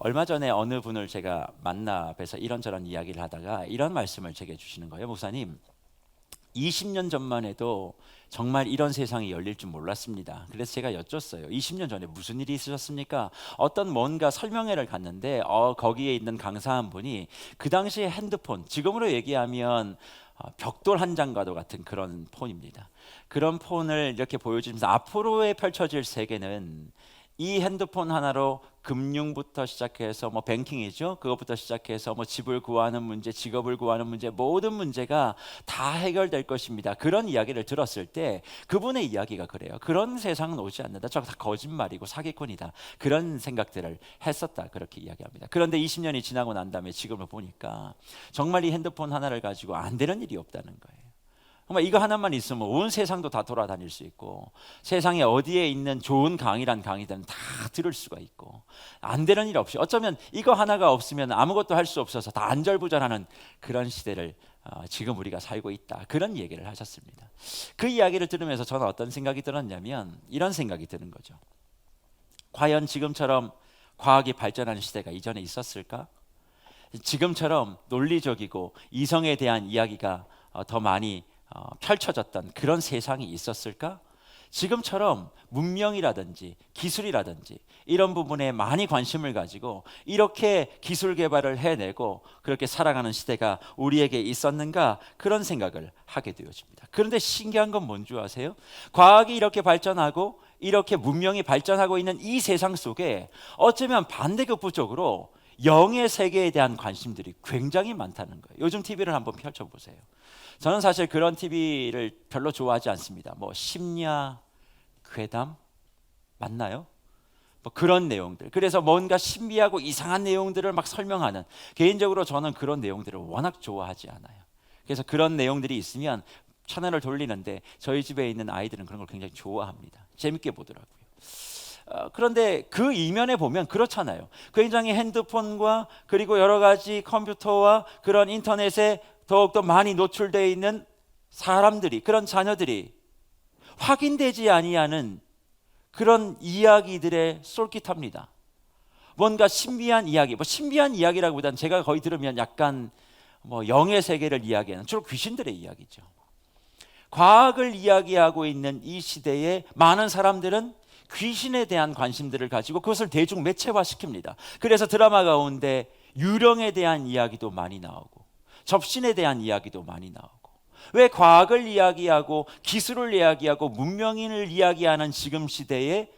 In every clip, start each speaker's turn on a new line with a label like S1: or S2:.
S1: 얼마 전에 어느 분을 제가 만나 뵈서 이런저런 이야기를 하다가 이런 말씀을 제게 주시는 거예요. 목사님, 20년 전만 해도 정말 이런 세상이 열릴 줄 몰랐습니다. 그래서 제가 여쭸어요. 20년 전에 무슨 일이 있으셨습니까? 어떤 뭔가 설명회를 갔는데 거기에 있는 강사 한 분이 그 당시에 핸드폰, 지금으로 얘기하면 벽돌 한 장과도 같은 그런 폰입니다. 그런 폰을 이렇게 보여주면서 앞으로의 펼쳐질 세계는 이 핸드폰 하나로 금융부터 시작해서 뭐 뱅킹이죠. 그것부터 시작해서 뭐 집을 구하는 문제, 직업을 구하는 문제, 모든 문제가 다 해결될 것입니다. 그런 이야기를 들었을 때 그분의 이야기가 그래요. 그런 세상은 오지 않는다. 저거 다 거짓말이고 사기꾼이다. 그런 생각들을 했었다. 그렇게 이야기합니다. 그런데 20년이 지나고 난 다음에 지금을 보니까 정말 이 핸드폰 하나를 가지고 안 되는 일이 없다는 거예요. 정말 이거 하나만 있으면 온 세상도 다 돌아다닐 수 있고, 세상에 어디에 있는 좋은 강의란 강의들은 다 들을 수가 있고, 안 되는 일 없이, 어쩌면 이거 하나가 없으면 아무것도 할 수 없어서 다 안절부절하는 그런 시대를 지금 우리가 살고 있다. 그런 얘기를 하셨습니다. 그 이야기를 들으면서 저는 어떤 생각이 들었냐면 이런 생각이 드는 거죠. 과연 지금처럼 과학이 발전하는 시대가 이전에 있었을까? 지금처럼 논리적이고 이성에 대한 이야기가 더 많이 펼쳐졌던 그런 세상이 있었을까? 지금처럼 문명이라든지 기술이라든지 이런 부분에 많이 관심을 가지고 이렇게 기술 개발을 해내고 그렇게 살아가는 시대가 우리에게 있었는가? 그런 생각을 하게 되어집니다. 그런데 신기한 건 뭔지 아세요? 과학이 이렇게 발전하고 이렇게 문명이 발전하고 있는 이 세상 속에 어쩌면 반대급부적으로 영의 세계에 대한 관심들이 굉장히 많다는 거예요. 요즘 TV를 한번 펼쳐보세요. 저는 사실 그런 TV를 별로 좋아하지 않습니다. 뭐 심야 괴담 맞나요? 뭐 그런 내용들. 그래서 뭔가 신비하고 이상한 내용들을 막 설명하는, 개인적으로 저는 그런 내용들을 워낙 좋아하지 않아요. 그래서 그런 내용들이 있으면 채널을 돌리는데 저희 집에 있는 아이들은 그런 걸 굉장히 좋아합니다. 재밌게 보더라고요. 그런데 그 이면에 보면 그렇잖아요. 굉장히 핸드폰과 그리고 여러 가지 컴퓨터와 그런 인터넷에 더욱더 많이 노출되어 있는 사람들이, 그런 자녀들이 확인되지 아니하는 그런 이야기들에 쏠깃합니다. 뭔가 신비한 이야기, 뭐 신비한 이야기라기보다는 제가 거의 들으면 약간 뭐 영의 세계를 이야기하는 주로 귀신들의 이야기죠. 과학을 이야기하고 있는 이 시대에 많은 사람들은 귀신에 대한 관심들을 가지고 그것을 대중 매체화시킵니다. 그래서 드라마 가운데 유령에 대한 이야기도 많이 나오고 접신에 대한 이야기도 많이 나오고, 왜 과학을 이야기하고 기술을 이야기하고 문명인을 이야기하는 지금 시대에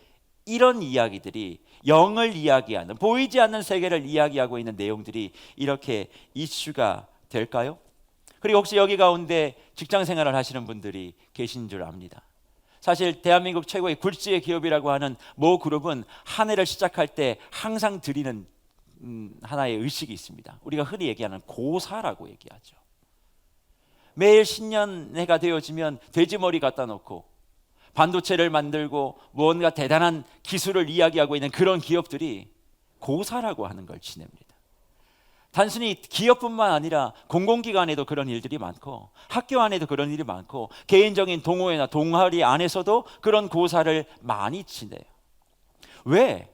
S1: 이런 이야기들이, 영을 이야기하는, 보이지 않는 세계를 이야기하고 있는 내용들이 이렇게 이슈가 될까요? 그리고 혹시 여기 가운데 직장 생활을 하시는 분들이 계신 줄 압니다. 사실 대한민국 최고의 굴지의 기업이라고 하는 모 그룹은 한 해를 시작할 때 항상 드리는 하나의 의식이 있습니다. 우리가 흔히 얘기하는 고사라고 얘기하죠. 매일 신년회가 되어지면 돼지머리 갖다 놓고 반도체를 만들고 무언가 대단한 기술을 이야기하고 있는 그런 기업들이 고사라고 하는 걸 지냅니다. 단순히 기업뿐만 아니라 공공기관에도 그런 일들이 많고 학교 안에도 그런 일이 많고 개인적인 동호회나 동아리 안에서도 그런 고사를 많이 지내요. 왜?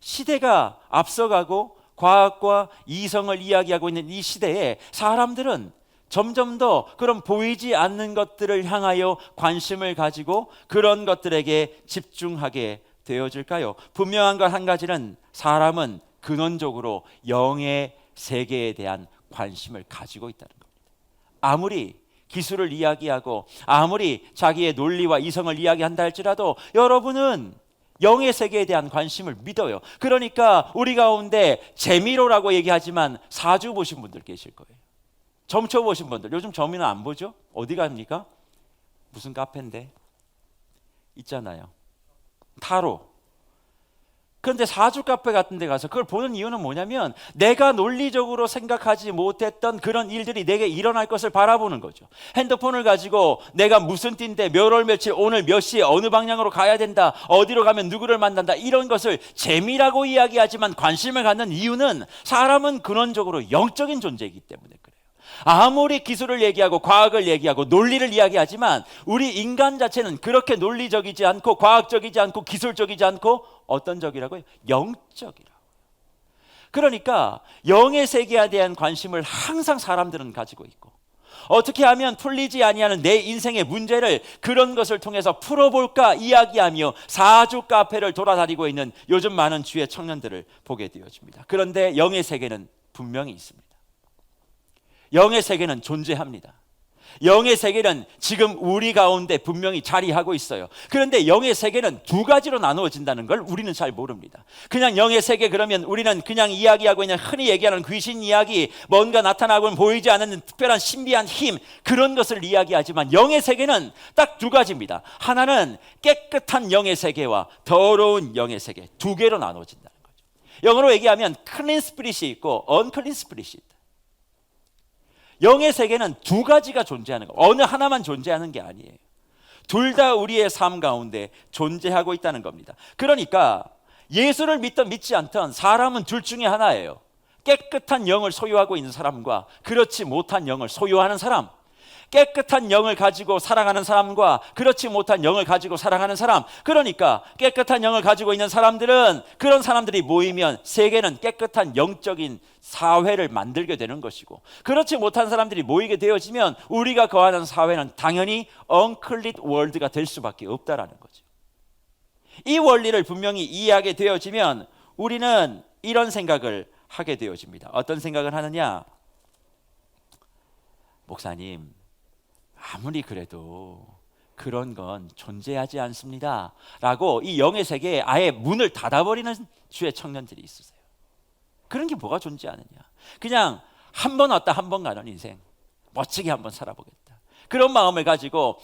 S1: 시대가 앞서가고 과학과 이성을 이야기하고 있는 이 시대에 사람들은 점점 더 그런 보이지 않는 것들을 향하여 관심을 가지고 그런 것들에게 집중하게 되어질까요? 분명한 것 한 가지는, 사람은 근원적으로 영의 세계에 대한 관심을 가지고 있다는 겁니다. 아무리 기술을 이야기하고 아무리 자기의 논리와 이성을 이야기한다 할지라도 여러분은 영의 세계에 대한 관심을 믿어요. 그러니까 우리 가운데 재미로라고 얘기하지만 사주 보신 분들 계실 거예요. 점쳐 보신 분들, 요즘 점이는 안 보죠? 어디 갑니까? 무슨 카페인데? 있잖아요. 타로. 그런데 사주 카페 같은 데 가서 그걸 보는 이유는 뭐냐면 내가 논리적으로 생각하지 못했던 그런 일들이 내게 일어날 것을 바라보는 거죠. 핸드폰을 가지고 내가 무슨 띠인데 몇 월 며칠 오늘 몇 시에 어느 방향으로 가야 된다, 어디로 가면 누구를 만난다, 이런 것을 재미라고 이야기하지만 관심을 갖는 이유는 사람은 근원적으로 영적인 존재이기 때문에 그래요. 아무리 기술을 얘기하고 과학을 얘기하고 논리를 이야기하지만 우리 인간 자체는 그렇게 논리적이지 않고 과학적이지 않고 기술적이지 않고 어떤 적이라고요? 영적이라고요. 그러니까 영의 세계에 대한 관심을 항상 사람들은 가지고 있고, 어떻게 하면 풀리지 아니하는 내 인생의 문제를 그런 것을 통해서 풀어볼까 이야기하며 사주 카페를 돌아다니고 있는 요즘 많은 주의 청년들을 보게 되어집니다. 그런데 영의 세계는 분명히 있습니다. 영의 세계는 존재합니다. 영의 세계는 지금 우리 가운데 분명히 자리하고 있어요. 그런데 영의 세계는 두 가지로 나누어진다는 걸 우리는 잘 모릅니다. 그냥 영의 세계 그러면 우리는 그냥 이야기하고 있는 흔히 얘기하는 귀신 이야기, 뭔가 나타나고는 보이지 않는 특별한 신비한 힘, 그런 것을 이야기하지만 영의 세계는 딱 두 가지입니다. 하나는 깨끗한 영의 세계와 더러운 영의 세계, 두 개로 나누어진다는 거죠. 영어로 얘기하면 clean spirit이 있고 unclean spirit이 있다. 영의 세계는 두 가지가 존재하는 거예요. 어느 하나만 존재하는 게 아니에요. 둘 다 우리의 삶 가운데 존재하고 있다는 겁니다. 그러니까 예수를 믿든 믿지 않든 사람은 둘 중에 하나예요. 깨끗한 영을 소유하고 있는 사람과 그렇지 못한 영을 소유하는 사람. 깨끗한 영을 가지고 살아가는 사람과 그렇지 못한 영을 가지고 살아가는 사람. 그러니까 깨끗한 영을 가지고 있는 사람들은, 그런 사람들이 모이면 세계는 깨끗한 영적인 사회를 만들게 되는 것이고, 그렇지 못한 사람들이 모이게 되어지면 우리가 거하는 사회는 당연히 unclean world가 될 수밖에 없다라는 거죠. 이 원리를 분명히 이해하게 되어지면 우리는 이런 생각을 하게 되어집니다. 어떤 생각을 하느냐? 목사님, 아무리 그래도 그런 건 존재하지 않습니다 라고 이 영의 세계에 아예 문을 닫아버리는 주의 청년들이 있으세요. 그런 게 뭐가 존재하느냐? 그냥 한 번 왔다 한 번 가는 인생, 멋지게 한번 살아보겠다, 그런 마음을 가지고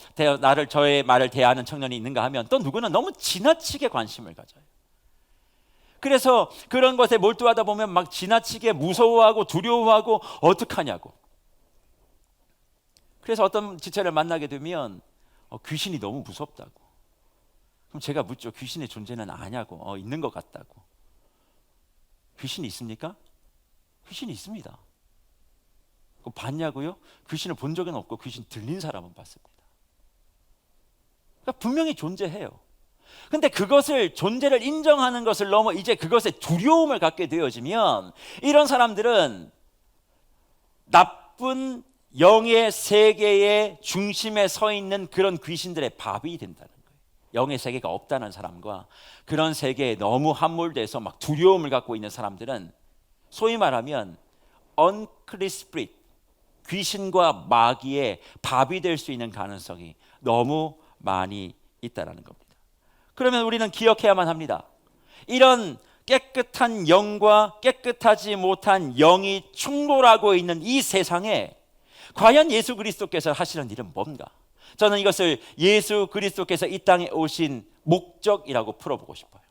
S1: 저의 말을 대하는 청년이 있는가 하면 또 누구는 너무 지나치게 관심을 가져요. 그래서 그런 것에 몰두하다 보면 막 지나치게 무서워하고 두려워하고 어떡하냐고. 그래서 어떤 지체를 만나게 되면 귀신이 너무 무섭다고. 그럼 제가 묻죠. 귀신의 존재는 아냐고. 있는 것 같다고. 귀신이 있습니까? 귀신이 있습니다. 그거 봤냐고요? 귀신을 본 적은 없고 귀신 들린 사람은 봤습니다. 그러니까 분명히 존재해요. 근데 그것을, 존재를 인정하는 것을 넘어 이제 그것에 두려움을 갖게 되어지면 이런 사람들은 나쁜 영의 세계의 중심에 서 있는 그런 귀신들의 밥이 된다는 거예요. 영의 세계가 없다는 사람과 그런 세계에 너무 함몰돼서 막 두려움을 갖고 있는 사람들은 소위 말하면 unclean spirit, 귀신과 마귀의 밥이 될 수 있는 가능성이 너무 많이 있다는 겁니다. 그러면 우리는 기억해야만 합니다. 이런 깨끗한 영과 깨끗하지 못한 영이 충돌하고 있는 이 세상에 과연 예수 그리스도께서 하시는 일은 뭔가? 저는 이것을 예수 그리스도께서 이 땅에 오신 목적이라고 풀어보고 싶어요.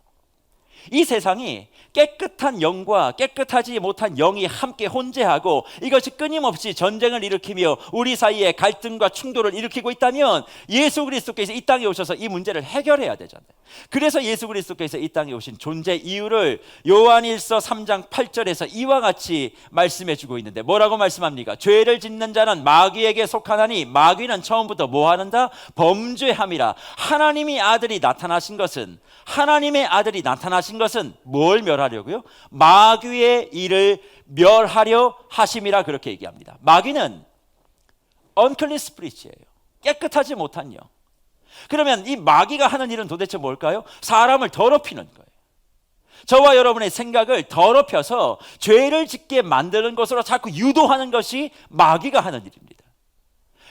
S1: 이 세상이 깨끗한 영과 깨끗하지 못한 영이 함께 혼재하고 이것이 끊임없이 전쟁을 일으키며 우리 사이에 갈등과 충돌을 일으키고 있다면 예수 그리스도께서 이 땅에 오셔서 이 문제를 해결해야 되잖아요. 그래서 예수 그리스도께서 이 땅에 오신 존재 이유를 요한일서 3장 8절에서 이와 같이 말씀해 주고 있는데, 뭐라고 말씀합니까? 죄를 짓는 자는 마귀에게 속하나니 마귀는 처음부터 뭐 하는다? 범죄함이라. 하나님의 아들이 나타나신 것은 뭘 멸하려고요? 마귀의 일을 멸하려 하심이라 그렇게 얘기합니다. 마귀는 unclean spirit이에요. 깨끗하지 못한 영. 그러면 이 마귀가 하는 일은 도대체 뭘까요? 사람을 더럽히는 거예요. 저와 여러분의 생각을 더럽혀서 죄를 짓게 만드는 것으로 자꾸 유도하는 것이 마귀가 하는 일입니다.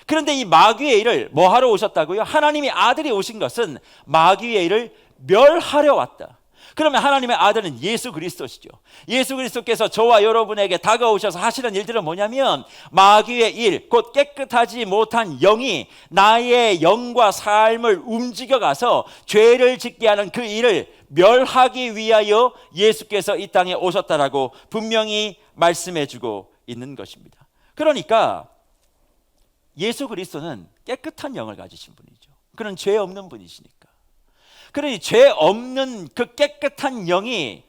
S1: 그런데 이 마귀의 일을 뭐 하러 오셨다고요? 하나님의 아들이 오신 것은 마귀의 일을 멸하려 왔다. 그러면 하나님의 아들은 예수 그리스도시죠. 예수 그리스도께서 저와 여러분에게 다가오셔서 하시는 일들은 뭐냐면 마귀의 일, 곧 깨끗하지 못한 영이 나의 영과 삶을 움직여가서 죄를 짓게 하는 그 일을 멸하기 위하여 예수께서 이 땅에 오셨다라고 분명히 말씀해주고 있는 것입니다. 그러니까 예수 그리스도는 깨끗한 영을 가지신 분이죠. 그는 죄 없는 분이시니까. 그러니 죄 없는 그 깨끗한 영이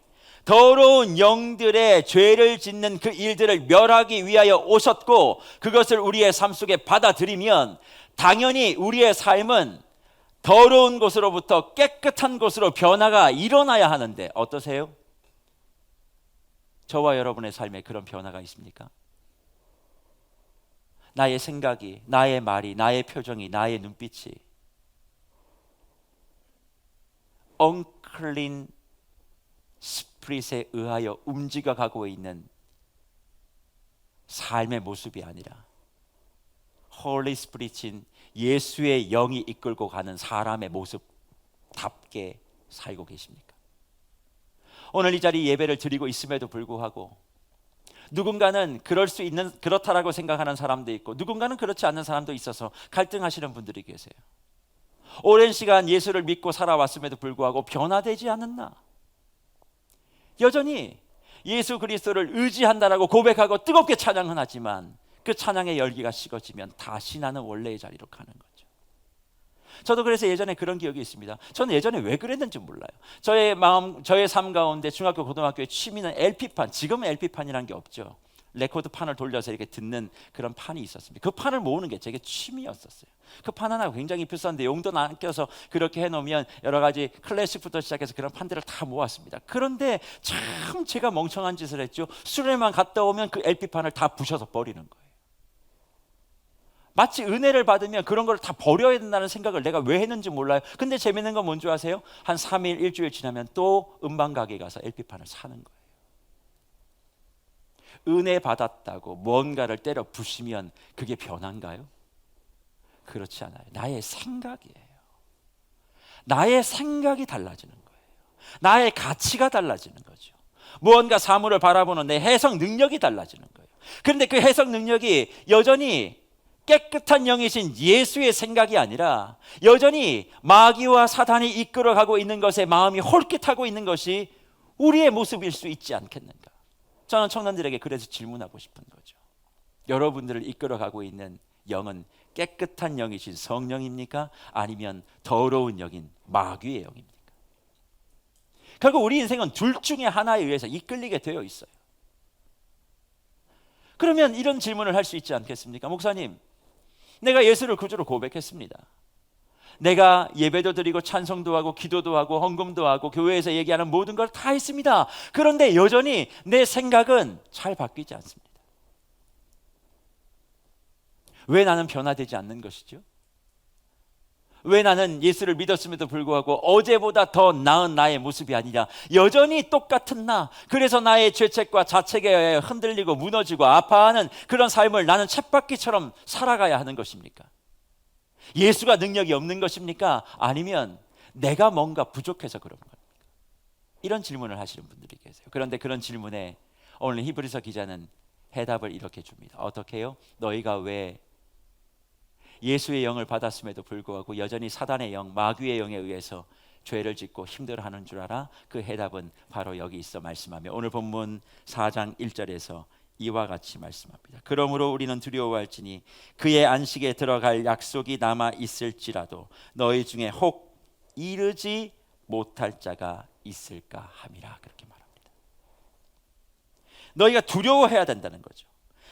S1: 더러운 영들의 죄를 짓는 그 일들을 멸하기 위하여 오셨고, 그것을 우리의 삶 속에 받아들이면 당연히 우리의 삶은 더러운 곳으로부터 깨끗한 곳으로 변화가 일어나야 하는데 어떠세요? 저와 여러분의 삶에 그런 변화가 있습니까? 나의 생각이, 나의 말이, 나의 표정이, 나의 눈빛이 unclean spirit에 의하여 움직여가고 있는 삶의 모습이 아니라 Holy Spirit인 예수의 영이 이끌고 가는 사람의 모습답게 살고 계십니까? 오늘 이 자리 예배를 드리고 있음에도 불구하고 누군가는 그렇다라고 생각하는 사람도 있고 누군가는 그렇지 않는 사람도 있어서 갈등하시는 분들이 계세요. 오랜 시간 예수를 믿고 살아왔음에도 불구하고 변화되지 않았나? 여전히 예수 그리스도를 의지한다라고 고백하고 뜨겁게 찬양은 하지만 그 찬양의 열기가 식어지면 다시 나는 원래의 자리로 가는 거죠. 저도 그래서 예전에 그런 기억이 있습니다. 저는 예전에 왜 그랬는지 몰라요. 저의 삶 가운데 중학교 고등학교의 취미는 LP판, 지금은 LP판이라는 게 없죠. 레코드판을 돌려서 이렇게 듣는 그런 판이 있었습니다. 그 판을 모으는 게 제게 취미였었어요. 그 판 하나가 굉장히 비싼데 용돈 안 껴서 그렇게 해놓으면 여러 가지 클래식부터 시작해서 그런 판들을 다 모았습니다. 그런데 참 제가 멍청한 짓을 했죠. 수련회만 갔다 오면 그 LP판을 다 부셔서 버리는 거예요. 마치 은혜를 받으면 그런 걸 다 버려야 된다는 생각을 내가 왜 했는지 몰라요. 근데 재밌는 건 뭔지 아세요? 한 3일, 일주일 지나면 또 음반 가게에 가서 LP판을 사는 거예요. 은혜 받았다고 뭔가를 때려 부시면 그게 변화인가요? 그렇지 않아요. 나의 생각이에요. 나의 생각이 달라지는 거예요. 나의 가치가 달라지는 거죠. 무언가 사물을 바라보는 내 해석 능력이 달라지는 거예요. 그런데 그 해석 능력이 여전히 깨끗한 영이신 예수의 생각이 아니라 여전히 마귀와 사단이 이끌어가고 있는 것에 마음이 홀깃하고 있는 것이 우리의 모습일 수 있지 않겠는가? 저는 청년들에게 그래서 질문하고 싶은 거죠. 여러분들을 이끌어가고 있는 영은 깨끗한 영이신 성령입니까? 아니면 더러운 영인 마귀의 영입니까? 결국 우리 인생은 둘 중에 하나에 의해서 이끌리게 되어 있어요. 그러면 이런 질문을 할 수 있지 않겠습니까? 목사님, 내가 예수를 구주로 고백했습니다. 내가 예배도 드리고 찬송도 하고 기도도 하고 헌금도 하고 교회에서 얘기하는 모든 걸 다 했습니다. 그런데 여전히 내 생각은 잘 바뀌지 않습니다. 왜 나는 변화되지 않는 것이죠? 왜 나는 예수를 믿었음에도 불구하고 어제보다 더 나은 나의 모습이 아니라 여전히 똑같은 나, 그래서 나의 죄책과 자책에 흔들리고 무너지고 아파하는 그런 삶을 나는 쳇바퀴처럼 살아가야 하는 것입니까? 예수가 능력이 없는 것입니까? 아니면 내가 뭔가 부족해서 그런 겁니까? 이런 질문을 하시는 분들이 계세요. 그런데 그런 질문에 오늘 히브리서 기자는 해답을 이렇게 줍니다. 어떻게 해요? 너희가 왜 예수의 영을 받았음에도 불구하고 여전히 사단의 영, 마귀의 영에 의해서 죄를 짓고 힘들어하는 줄 알아? 그 해답은 바로 여기 있어 말씀하며 오늘 본문 4장 1절에서 이와 같이 말씀합니다. 그러므로 우리는 두려워할지니 그의 안식에 들어갈 약속이 남아 있을지라도 너희 중에 혹 이르지 못할 자가 있을까 함이라. 그렇게 말합니다. 너희가 두려워해야 된다는 거죠.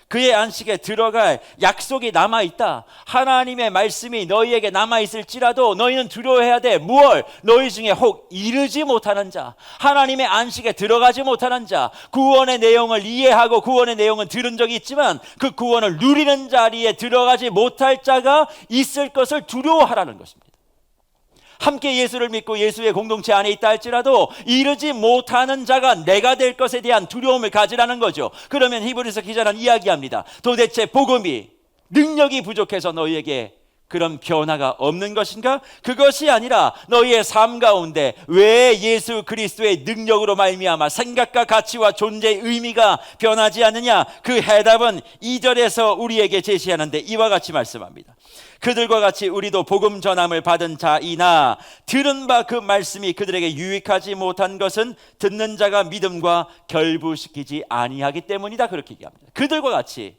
S1: 그의 안식에 들어갈 약속이 남아있다. 하나님의 말씀이 너희에게 남아있을지라도 너희는 두려워해야 돼. 무얼? 너희 중에 혹 이르지 못하는 자, 하나님의 안식에 들어가지 못하는 자, 구원의 내용을 이해하고 구원의 내용은 들은 적이 있지만 그 구원을 누리는 자리에 들어가지 못할 자가 있을 것을 두려워하라는 것입니다. 함께 예수를 믿고 예수의 공동체 안에 있다 할지라도 이르지 못하는 자가 내가 될 것에 대한 두려움을 가지라는 거죠. 그러면 히브리서 기자는 이야기합니다. 도대체 복음이 능력이 부족해서 너희에게 그런 변화가 없는 것인가? 그것이 아니라 너희의 삶 가운데 왜 예수 그리스도의 능력으로 말미암아 생각과 가치와 존재의 의미가 변하지 않느냐? 그 해답은 2절에서 우리에게 제시하는데 이와 같이 말씀합니다. 그들과 같이 우리도 복음 전함을 받은 자이나 들은 바 그 말씀이 그들에게 유익하지 못한 것은 듣는 자가 믿음과 결부시키지 아니하기 때문이다. 그렇게 얘기합니다. 그들과 같이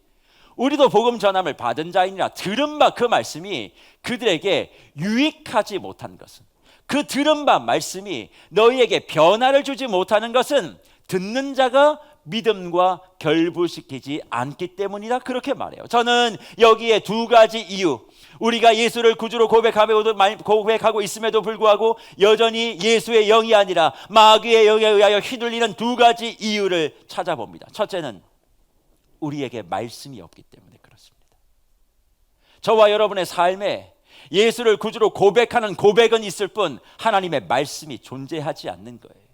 S1: 우리도 복음 전함을 받은 자이니라 들은 바 그 말씀이 그들에게 유익하지 못한 것은, 그 들은 바 말씀이 너희에게 변화를 주지 못하는 것은 듣는 자가 믿음과 결부시키지 않기 때문이다, 그렇게 말해요. 저는 여기에 두 가지 이유, 우리가 예수를 구주로 고백하고 있음에도 불구하고 여전히 예수의 영이 아니라 마귀의 영에 의하여 휘둘리는 두 가지 이유를 찾아봅니다. 첫째는 우리에게 말씀이 없기 때문에 그렇습니다. 저와 여러분의 삶에 예수를 구주로 고백하는 고백은 있을 뿐 하나님의 말씀이 존재하지 않는 거예요.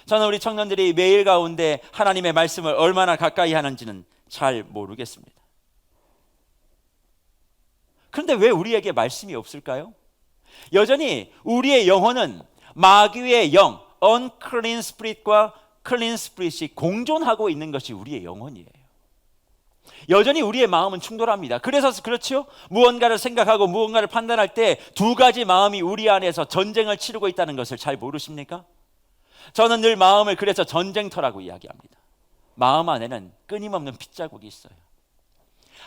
S1: 저는 우리 청년들이 매일 가운데 하나님의 말씀을 얼마나 가까이 하는지는 잘 모르겠습니다. 그런데 왜 우리에게 말씀이 없을까요? 여전히 우리의 영혼은 마귀의 영, unclean spirit과 clean spirit이 공존하고 있는 것이 우리의 영혼이에요. 여전히 우리의 마음은 충돌합니다. 그래서 그렇죠? 무언가를 생각하고 무언가를 판단할 때 두 가지 마음이 우리 안에서 전쟁을 치르고 있다는 것을 잘 모르십니까? 저는 늘 마음을 그래서 전쟁터라고 이야기합니다. 마음 안에는 끊임없는 핏자국이 있어요.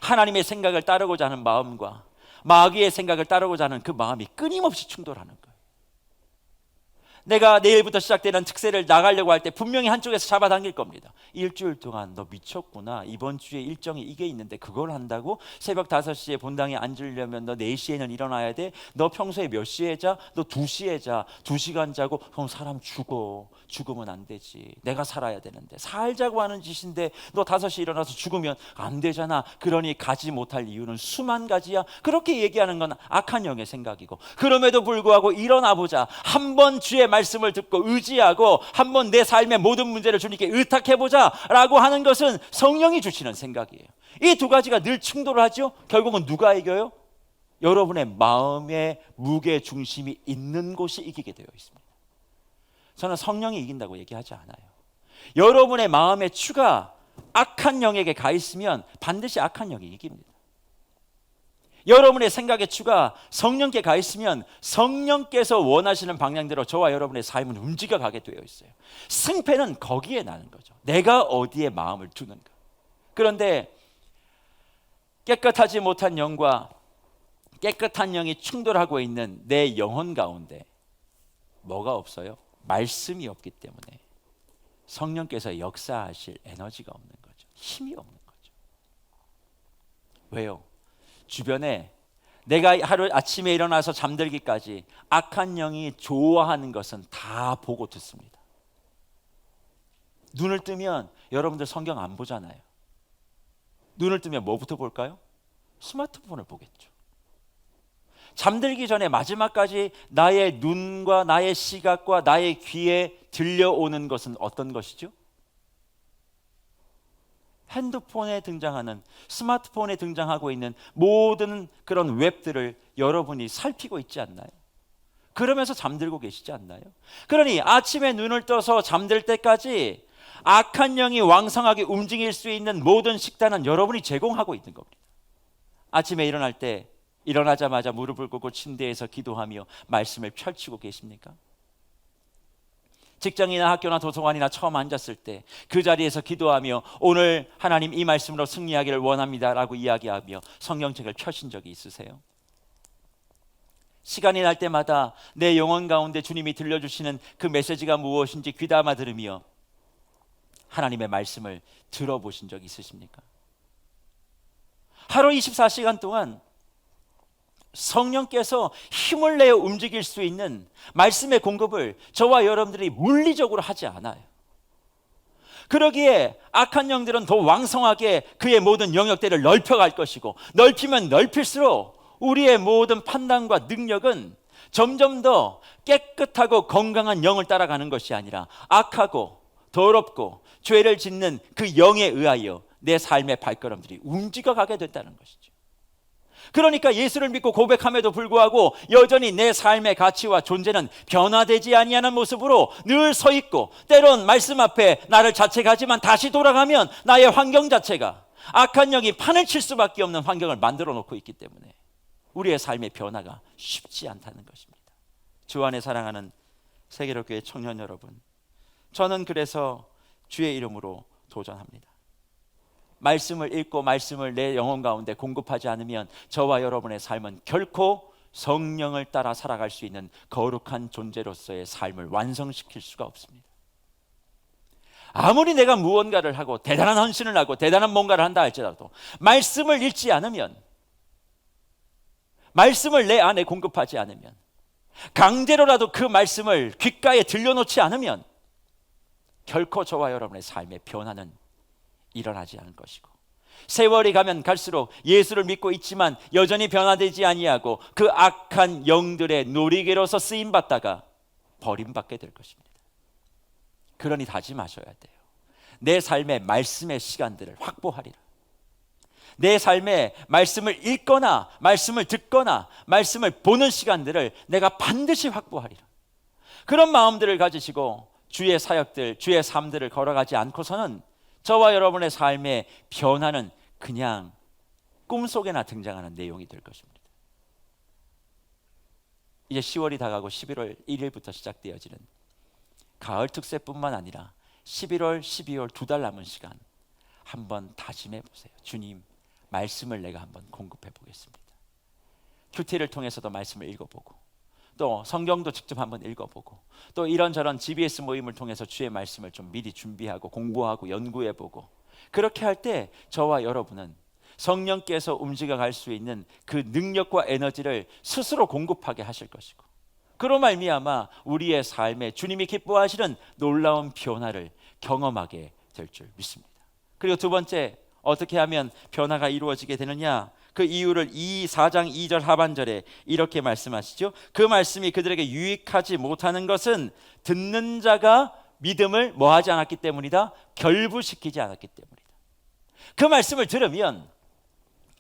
S1: 하나님의 생각을 따르고자 하는 마음과 마귀의 생각을 따르고자 하는 그 마음이 끊임없이 충돌하는 거예요. 내가 내일부터 시작되는 특세를 나가려고 할 때 분명히 한쪽에서 잡아당길 겁니다. 일주일 동안 너 미쳤구나. 이번 주에 일정이 이게 있는데 그걸 한다고? 새벽 5시에 본당에 앉으려면 너 4시에는 일어나야 돼. 너 평소에 몇 시에 자? 너 2시에 자. 2시간 자고 그럼 사람 죽으면 안 되지. 내가 살아야 되는데 살자고 하는 짓인데 너 5시에 일어나서 죽으면 안 되잖아. 그러니 가지 못할 이유는 수만 가지야. 그렇게 얘기하는 건 악한 영의 생각이고, 그럼에도 불구하고 일어나 보자. 한번 주의 말씀을 듣고 의지하고 한번 내 삶의 모든 문제를 주님께 의탁해보자 라고 하는 것은 성령이 주시는 생각이에요. 이 두 가지가 늘 충돌을 하죠. 결국은 누가 이겨요? 여러분의 마음의 무게 중심이 있는 곳이 이기게 되어 있습니다. 저는 성령이 이긴다고 얘기하지 않아요. 여러분의 마음의 추가 악한 영에게 가 있으면 반드시 악한 영이 이깁니다. 여러분의 생각의 추가 성령께 가 있으면 성령께서 원하시는 방향대로 저와 여러분의 삶은 움직여 가게 되어 있어요. 승패는 거기에 나는 거죠. 내가 어디에 마음을 두는가. 그런데 깨끗하지 못한 영과 깨끗한 영이 충돌하고 있는 내 영혼 가운데 뭐가 없어요? 말씀이 없기 때문에 성령께서 역사하실 에너지가 없는 거죠. 힘이 없는 거죠. 왜요? 주변에 내가 하루 아침에 일어나서 잠들기까지 악한 영이 좋아하는 것은 다 보고 듣습니다. 눈을 뜨면 여러분들 성경 안 보잖아요. 눈을 뜨면 뭐부터 볼까요? 스마트폰을 보겠죠. 잠들기 전에 마지막까지 나의 눈과 나의 시각과 나의 귀에 들려오는 것은 어떤 것이죠? 핸드폰에 등장하는, 스마트폰에 등장하고 있는 모든 그런 웹들을 여러분이 살피고 있지 않나요? 그러면서 잠들고 계시지 않나요? 그러니 아침에 눈을 떠서 잠들 때까지 악한 영이 왕성하게 움직일 수 있는 모든 식단은 여러분이 제공하고 있는 겁니다. 아침에 일어날 때 일어나자마자 무릎을 꿇고 침대에서 기도하며 말씀을 펼치고 계십니까? 직장이나 학교나 도서관이나 처음 앉았을 때 그 자리에서 기도하며 오늘 하나님 이 말씀으로 승리하기를 원합니다 라고 이야기하며 성경책을 펴신 적이 있으세요? 시간이 날 때마다 내 영혼 가운데 주님이 들려주시는 그 메시지가 무엇인지 귀담아 들으며 하나님의 말씀을 들어보신 적 있으십니까? 하루 24시간 동안 성령께서 힘을 내어 움직일 수 있는 말씀의 공급을 저와 여러분들이 물리적으로 하지 않아요. 그러기에 악한 영들은 더 왕성하게 그의 모든 영역대를 넓혀갈 것이고, 넓히면 넓힐수록 우리의 모든 판단과 능력은 점점 더 깨끗하고 건강한 영을 따라가는 것이 아니라 악하고 더럽고 죄를 짓는 그 영에 의하여 내 삶의 발걸음들이 움직여가게 된다는 것이죠. 그러니까 예수를 믿고 고백함에도 불구하고 여전히 내 삶의 가치와 존재는 변화되지 아니하는 모습으로 늘 서 있고, 때론 말씀 앞에 나를 자책하지만 다시 돌아가면 나의 환경 자체가 악한 영이 판을 칠 수밖에 없는 환경을 만들어 놓고 있기 때문에 우리의 삶의 변화가 쉽지 않다는 것입니다. 주 안에 사랑하는 세계로교회 청년 여러분, 저는 그래서 주의 이름으로 도전합니다. 말씀을 읽고 말씀을 내 영혼 가운데 공급하지 않으면 저와 여러분의 삶은 결코 성령을 따라 살아갈 수 있는 거룩한 존재로서의 삶을 완성시킬 수가 없습니다. 아무리 내가 무언가를 하고 대단한 헌신을 하고 대단한 뭔가를 한다 할지라도 말씀을 읽지 않으면, 말씀을 내 안에 공급하지 않으면, 강제로라도 그 말씀을 귓가에 들려놓지 않으면 결코 저와 여러분의 삶의 변화는 일어나지 않을 것이고, 세월이 가면 갈수록 예수를 믿고 있지만 여전히 변화되지 아니하고 그 악한 영들의 놀이개로서 쓰임받다가 버림받게 될 것입니다. 그러니 다짐하셔야 돼요. 내 삶의 말씀의 시간들을 확보하리라. 내 삶에 말씀을 읽거나 말씀을 듣거나 말씀을 보는 시간들을 내가 반드시 확보하리라. 그런 마음들을 가지시고 주의 사역들, 주의 삶들을 걸어가지 않고서는 저와 여러분의 삶의 변화는 그냥 꿈속에나 등장하는 내용이 될 것입니다. 이제 10월이 다가고 11월 1일부터 시작되어지는 가을 특세뿐만 아니라 11월, 12월 2달 남은 시간 한번 다짐해 보세요. 주님, 말씀을 내가 한번 공급해 보겠습니다. 큐티를 통해서도 말씀을 읽어보고, 또 성경도 직접 한번 읽어보고, 또 이런저런 GBS 모임을 통해서 주의 말씀을 좀 미리 준비하고 공부하고 연구해보고, 그렇게 할 때 저와 여러분은 성령께서 움직여 갈 수 있는 그 능력과 에너지를 스스로 공급하게 하실 것이고, 그로 말미암아 우리의 삶에 주님이 기뻐하시는 놀라운 변화를 경험하게 될 줄 믿습니다. 그리고 두 번째, 어떻게 하면 변화가 이루어지게 되느냐? 그 이유를 4장 2절 하반절에 이렇게 말씀하시죠. 그 말씀이 그들에게 유익하지 못하는 것은 듣는 자가 믿음을 뭐하지 않았기 때문이다? 결부시키지 않았기 때문이다. 그 말씀을 들으면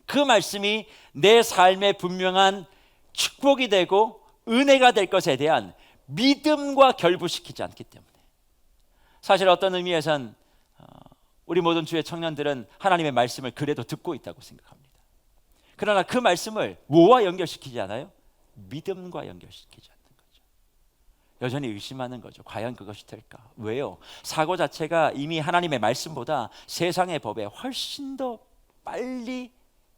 S1: 그 말씀이 내 삶의 분명한 축복이 되고 은혜가 될 것에 대한 믿음과 결부시키지 않기 때문에, 사실 어떤 의미에선 우리 모든 주의 청년들은 하나님의 말씀을 그래도 듣고 있다고 생각합니다. 그러나 그 말씀을 뭐와 연결시키지 않아요? 믿음과 연결시키지 않는 거죠. 여전히 의심하는 거죠. 과연 그것이 될까? 왜요? 사고 자체가 이미 하나님의 말씀보다 세상의 법에 훨씬 더 빨리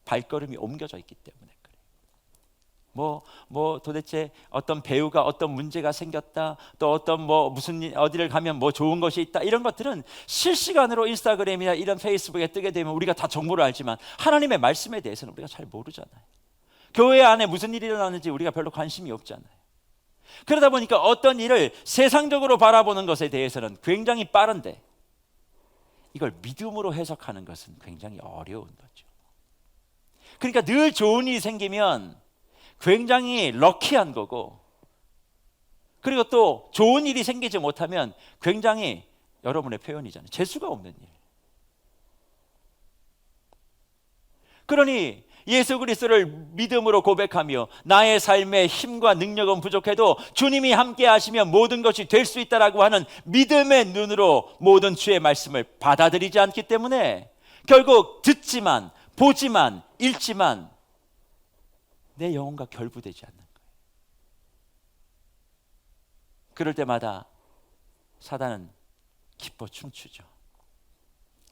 S1: 발걸음이 옮겨져 있기 때문에 그래요. 도대체 어떤 배우가 어떤 문제가 생겼다, 또 어떤 무슨 어디를 가면 좋은 것이 있다, 이런 것들은 실시간으로 인스타그램이나 이런 페이스북에 뜨게 되면 우리가 다 정보를 알지만 하나님의 말씀에 대해서는 우리가 잘 모르잖아요. 교회 안에 무슨 일이 일어나는지 우리가 별로 관심이 없잖아요. 그러다 보니까 어떤 일을 세상적으로 바라보는 것에 대해서는 굉장히 빠른데 이걸 믿음으로 해석하는 것은 굉장히 어려운 거죠. 그러니까 늘 좋은 일이 생기면 굉장히 럭키한 거고, 그리고 또 좋은 일이 생기지 못하면 굉장히, 여러분의 표현이잖아요, 재수가 없는 일. 그러니 예수 그리스도를 믿음으로 고백하며 나의 삶의 힘과 능력은 부족해도 주님이 함께 하시면 모든 것이 될 수 있다라고 하는 믿음의 눈으로 모든 주의 말씀을 받아들이지 않기 때문에 결국 듣지만 보지만 읽지만 내 영혼과 결부되지 않는 거예요. 그럴 때마다 사단은 기뻐 춤추죠.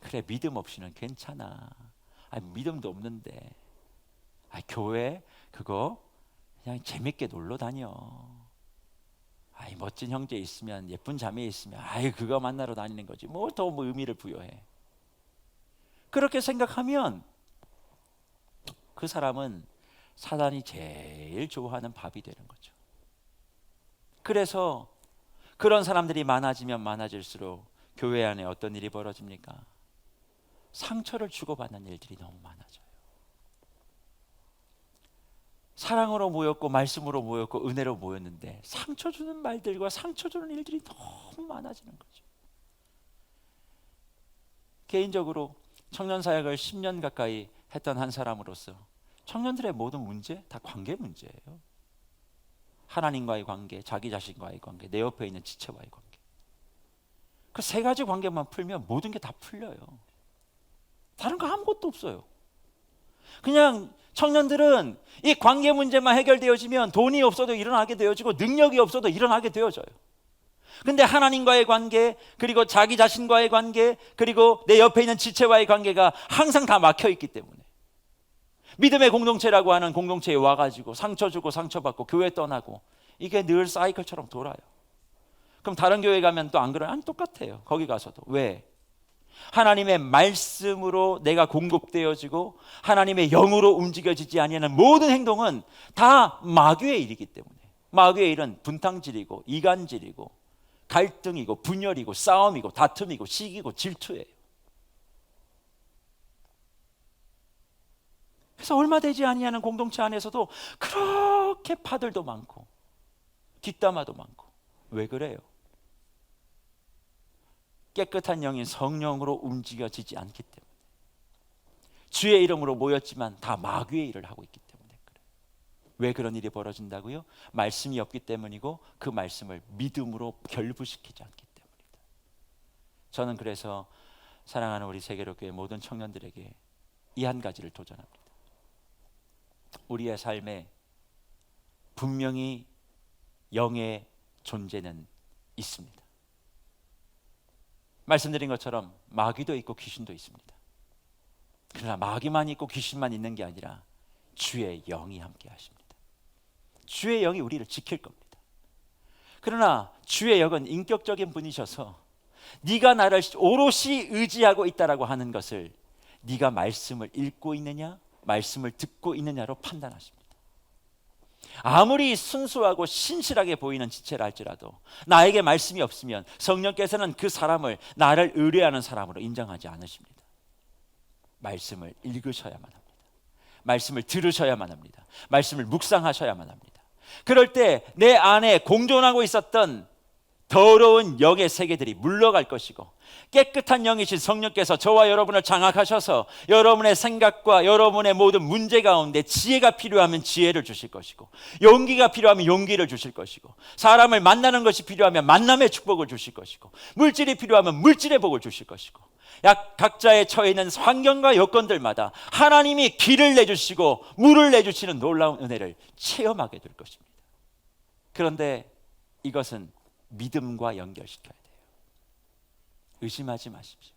S1: 그래, 믿음 없이는 괜찮아. 믿음도 없는데. 교회 그거 그냥 재밌게 놀러 다녀. 멋진 형제 있으면, 예쁜 자매 있으면 그거 만나러 다니는 거지. 더 의미를 부여해. 그렇게 생각하면 그 사람은 사단이 제일 좋아하는 밥이 되는 거죠. 그래서 그런 사람들이 많아지면 많아질수록 교회 안에 어떤 일이 벌어집니까? 상처를 주고받는 일들이 너무 많아져요. 사랑으로 모였고 말씀으로 모였고 은혜로 모였는데 상처 주는 말들과 상처 주는 일들이 너무 많아지는 거죠. 개인적으로 청년 사역을 10년 가까이 했던 한 사람으로서 청년들의 모든 문제 다 관계 문제예요. 하나님과의 관계, 자기 자신과의 관계, 내 옆에 있는 지체와의 관계. 그 세 가지 관계만 풀면 모든 게 다 풀려요. 다른 거 아무것도 없어요. 그냥 청년들은 이 관계 문제만 해결되어지면 돈이 없어도 일어나게 되어지고 능력이 없어도 일어나게 되어져요. 근데 하나님과의 관계, 그리고 자기 자신과의 관계, 그리고 내 옆에 있는 지체와의 관계가 항상 다 막혀 있기 때문에 믿음의 공동체라고 하는 공동체에 와가지고 상처 주고 상처받고 교회 떠나고 이게 늘 사이클처럼 돌아요. 그럼 다른 교회 가면 또 안 그래요? 아니, 똑같아요. 거기 가서도. 왜? 하나님의 말씀으로 내가 공급되어지고 하나님의 영으로 움직여지지 아니하는 모든 행동은 다 마귀의 일이기 때문에. 마귀의 일은 분탕질이고 이간질이고 갈등이고 분열이고 싸움이고 다툼이고 시기고 질투예요. 그래서 얼마 되지 아니하는 공동체 안에서도 그렇게 파들도 많고 뒷담화도 많고. 왜 그래요? 깨끗한 영인 성령으로 움직여지지 않기 때문에. 주의 이름으로 모였지만 다 마귀의 일을 하고 있기 때문에 그래요. 왜 그런 일이 벌어진다고요? 말씀이 없기 때문이고 그 말씀을 믿음으로 결부시키지 않기 때문이다. 저는 그래서 사랑하는 우리 세계로교회 모든 청년들에게 이 한 가지를 도전합니다. 우리의 삶에 분명히 영의 존재는 있습니다. 말씀드린 것처럼 마귀도 있고 귀신도 있습니다. 그러나 마귀만 있고 귀신만 있는 게 아니라 주의 영이 함께 하십니다. 주의 영이 우리를 지킬 겁니다. 그러나 주의 영은 인격적인 분이셔서 네가 나를 오롯이 의지하고 있다라고 하는 것을 네가 말씀을 읽고 있느냐 말씀을 듣고 있느냐로 판단하십니다. 아무리 순수하고 신실하게 보이는 지체라 할지라도 나에게 말씀이 없으면 성령께서는 그 사람을 나를 의뢰하는 사람으로 인정하지 않으십니다. 말씀을 읽으셔야만 합니다. 말씀을 들으셔야만 합니다. 말씀을 묵상하셔야만 합니다. 그럴 때 내 안에 공존하고 있었던 더러운 영의 세계들이 물러갈 것이고 깨끗한 영이신 성령께서 저와 여러분을 장악하셔서 여러분의 생각과 여러분의 모든 문제 가운데 지혜가 필요하면 지혜를 주실 것이고 용기가 필요하면 용기를 주실 것이고 사람을 만나는 것이 필요하면 만남의 축복을 주실 것이고 물질이 필요하면 물질의 복을 주실 것이고 각자의 처해 있는 환경과 여건들마다 하나님이 길을 내주시고 물을 내주시는 놀라운 은혜를 체험하게 될 것입니다. 그런데 이것은 믿음과 연결시켜야 돼요. 의심하지 마십시오.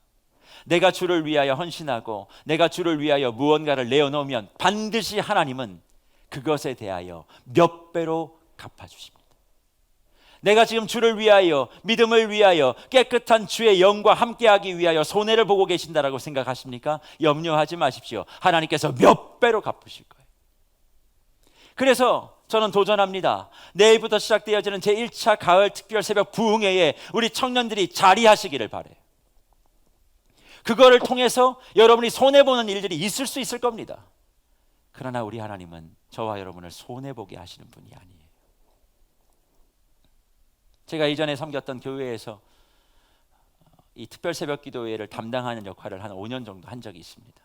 S1: 내가 주를 위하여 헌신하고 내가 주를 위하여 무언가를 내어놓으면 반드시 하나님은 그것에 대하여 몇 배로 갚아주십니다. 내가 지금 주를 위하여 믿음을 위하여 깨끗한 주의 영과 함께하기 위하여 손해를 보고 계신다라고 생각하십니까? 염려하지 마십시오. 하나님께서 몇 배로 갚으실 거예요. 그래서 저는 도전합니다. 내일부터 시작되어지는 제1차 가을 특별 새벽 부흥회에 우리 청년들이 자리하시기를 바라요. 그거를 통해서 여러분이 손해보는 일들이 있을 수 있을 겁니다. 그러나 우리 하나님은 저와 여러분을 손해보게 하시는 분이 아니에요. 제가 이전에 섬겼던 교회에서 이 특별 새벽 기도회를 담당하는 역할을 한 5년 정도 한 적이 있습니다.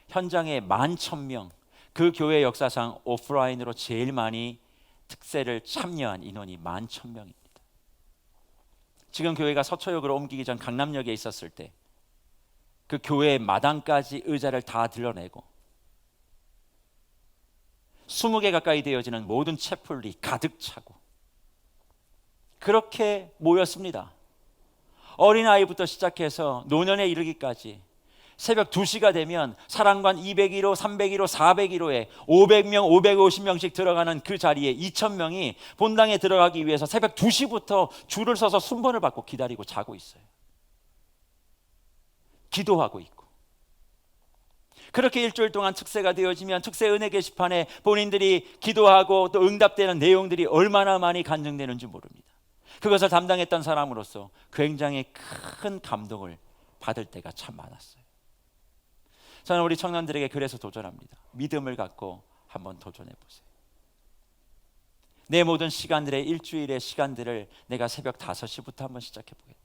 S1: 현장에 11,000명, 그 교회 역사상 오프라인으로 제일 많이 특세를 참여한 인원이 11,000명입니다. 지금 교회가 서초역으로 옮기기 전 강남역에 있었을 때 그 교회의 마당까지 의자를 다 들러내고 20개 가까이 되어지는 모든 채플이 가득 차고 그렇게 모였습니다. 어린아이부터 시작해서 노년에 이르기까지 새벽 2시가 되면 사랑관 201호, 301호, 401호에 500명, 550명씩 들어가는 그 자리에 2,000명이 본당에 들어가기 위해서 새벽 2시부터 줄을 서서 순번을 받고 기다리고 자고 있어요. 기도하고 있고. 그렇게 일주일 동안 특세가 되어지면 특세 은혜 게시판에 본인들이 기도하고 또 응답되는 내용들이 얼마나 많이 간증되는지 모릅니다. 그것을 담당했던 사람으로서 굉장히 큰 감동을 받을 때가 참 많았어요. 저는 우리 청년들에게 그래서 도전합니다. 믿음을 갖고 한번 도전해 보세요. 내 모든 시간들의 일주일의 시간들을 내가 새벽 5시부터 한번 시작해 보겠다.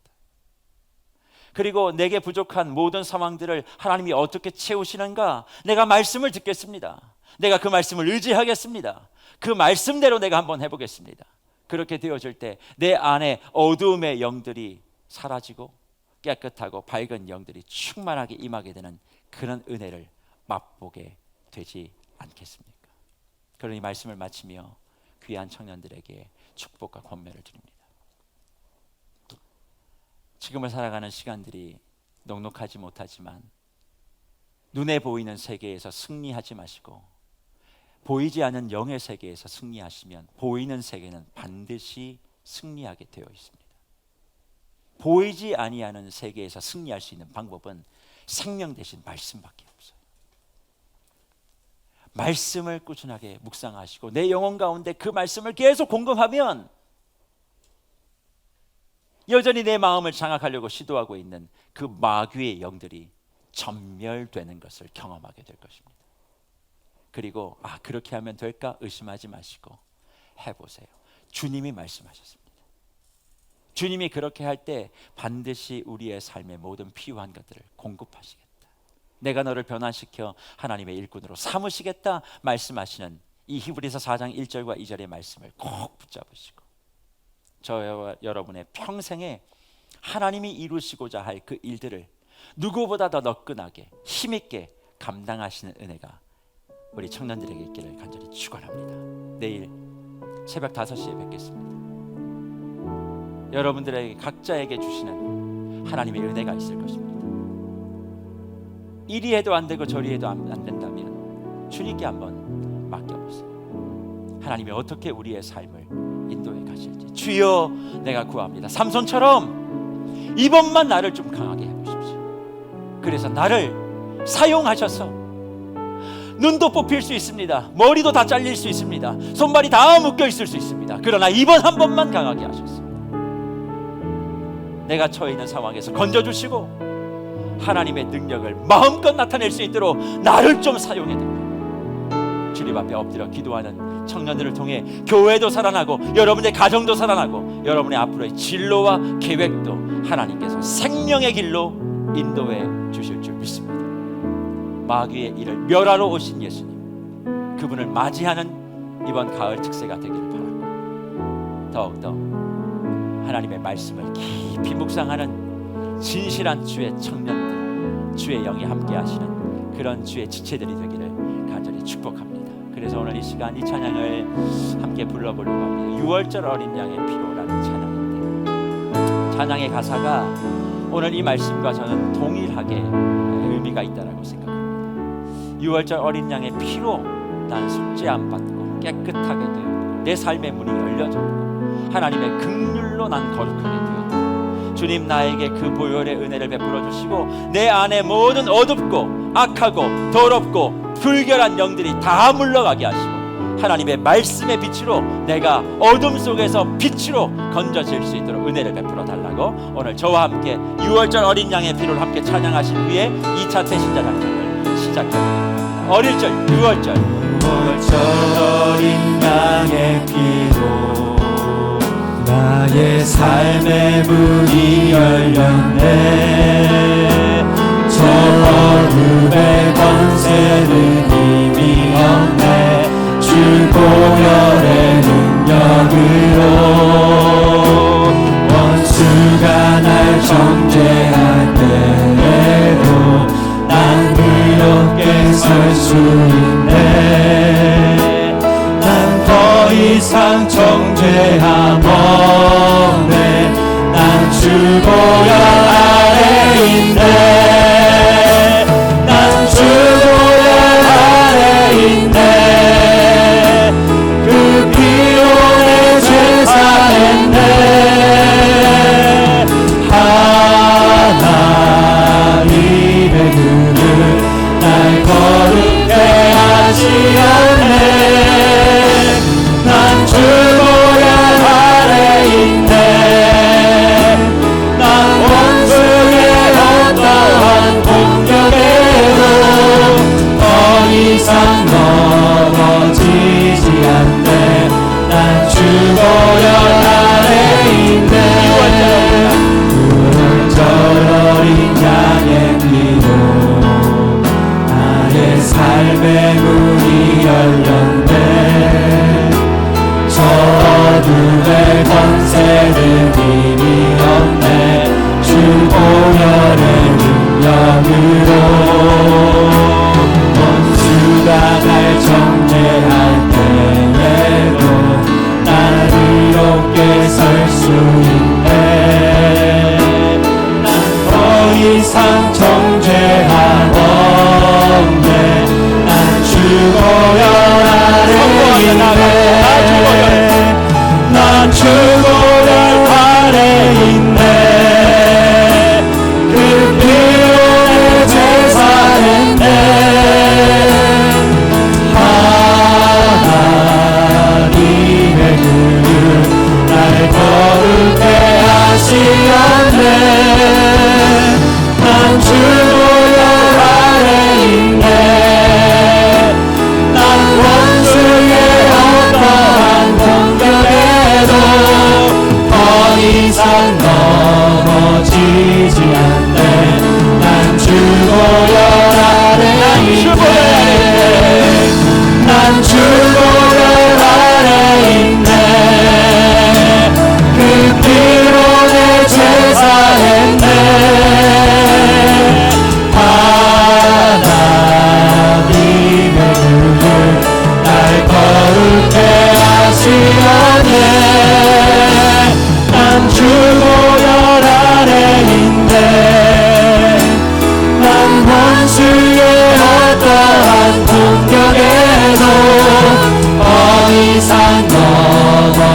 S1: 그리고 내게 부족한 모든 상황들을 하나님이 어떻게 채우시는가 내가 말씀을 듣겠습니다. 내가 그 말씀을 의지하겠습니다. 그 말씀대로 내가 한번 해보겠습니다. 그렇게 되어질 때 내 안에 어두움의 영들이 사라지고 깨끗하고 밝은 영들이 충만하게 임하게 되는 그런 은혜를 맛보게 되지 않겠습니까? 그러니 말씀을 마치며 귀한 청년들에게 축복과 권면을 드립니다. 지금을 살아가는 시간들이 넉넉하지 못하지만 눈에 보이는 세계에서 승리하지 마시고 보이지 않는 영의 세계에서 승리하시면 보이는 세계는 반드시 승리하게 되어 있습니다. 보이지 아니하는 세계에서 승리할 수 있는 방법은 생명 대신 말씀밖에 없어요. 말씀을 꾸준하게 묵상하시고 내 영혼 가운데 그 말씀을 계속 공급하면 여전히 내 마음을 장악하려고 시도하고 있는 그 마귀의 영들이 전멸되는 것을 경험하게 될 것입니다. 그리고 그렇게 하면 될까 의심하지 마시고 해보세요. 주님이 말씀하셨습니다. 주님이 그렇게 할 때 반드시 우리의 삶의 모든 필요한 것들을 공급하시겠다. 내가 너를 변화시켜 하나님의 일꾼으로 삼으시겠다 말씀하시는 이 히브리서 4장 1절과 2절의 말씀을 꼭 붙잡으시고 저와 여러분의 평생에 하나님이 이루시고자 할 그 일들을 누구보다 더 너끈하게 힘있게 감당하시는 은혜가 우리 청년들에게 있기를 간절히 축원합니다. 내일 새벽 5시에 뵙겠습니다. 여러분들에게 각자에게 주시는 하나님의 은혜가 있을 것입니다. 이리 해도 안 되고 저리 해도 안 된다면 주님께 한번 맡겨보세요. 하나님이 어떻게 우리의 삶을 인도해 가실지 주여 내가 구합니다. 삼손처럼 이번만 나를 좀 강하게 해보십시오. 그래서 나를 사용하셔서 눈도 뽑힐 수 있습니다. 머리도 다 잘릴 수 있습니다. 손발이 다 묶여 있을 수 있습니다. 그러나 이번 한 번만 강하게 하셨습니다. 내가 처해 있는 상황에서 건져주시고 하나님의 능력을 마음껏 나타낼 수 있도록 나를 좀 사용해달라. 주님 앞에 엎드려 기도하는 청년들을 통해 교회도 살아나고 여러분의 가정도 살아나고 여러분의 앞으로의 진로와 계획도 하나님께서 생명의 길로 인도해 주실 줄 믿습니다. 마귀의 일을 멸하러 오신 예수님, 그분을 맞이하는 이번 가을 특세가 되기를 바라고 더욱더 하나님의 말씀을 깊이 묵상하는 진실한 주의 청년들, 주의 영이 함께 하시는 그런 주의 지체들이 되기를 간절히 축복합니다. 그래서 오늘 이 시간 이 찬양을 함께 불러보려고 합니다. 6월절 어린 양의 피로라는 찬양인데 찬양의 가사가 오늘 이 말씀과 저는 동일하게 의미가 있다고 생각합니다. 6월절 어린 양의 피로 난 속죄 안 받고 깨끗하게 되었고 내 삶의 문이 열려졌고 하나님의 긍휼로 난 거룩하게 되었고 주님 나에게 그 보혈의 은혜를 베풀어 주시고 내 안에 모든 어둡고 악하고 더럽고 불결한 영들이 다 물러가게 하시고 하나님의 말씀의 빛으로 내가 어둠 속에서 빛으로 건져질 수 있도록 은혜를 베풀어 달라고 오늘 저와 함께 6월절 어린 양의 피를 함께 찬양하신 후에 2차 태신자 장정을 시작합니다. 어릴 절 6월절
S2: 6월절 어린 양의 피로 나의 삶의 문이 열렸네. 저 어둠의 권세는 이미 없네. 주 보혈의 능력으로 원수가 날 정죄할 때에도 난 이렇게 설 수 있네. 난 더 이상 정죄함 없네. 난 주 보혈 아래 있네. 난 주 보혈 아래 있네. 그 피로 내 죄 사했네. 하나님의 눈은 날 거룩해 하지 않네. 난 주 보혈 아래 있네. 난 원수의 어떠한 공격에도 더 이상 넘어지지 않네. 난 주 보혈 아래 있네. 6월절 어린 양의 피로 나의 삶의 문이 열렸네. 저 어둠의 권세는 이미 없네. 주 보혈의 능력으로 원수가 날 정죄할 때에도 난 이롭게 설 수 있네. 난 더 이상 정죄함 없네. 난 주 보혈 아래 있네. 난 주 보혈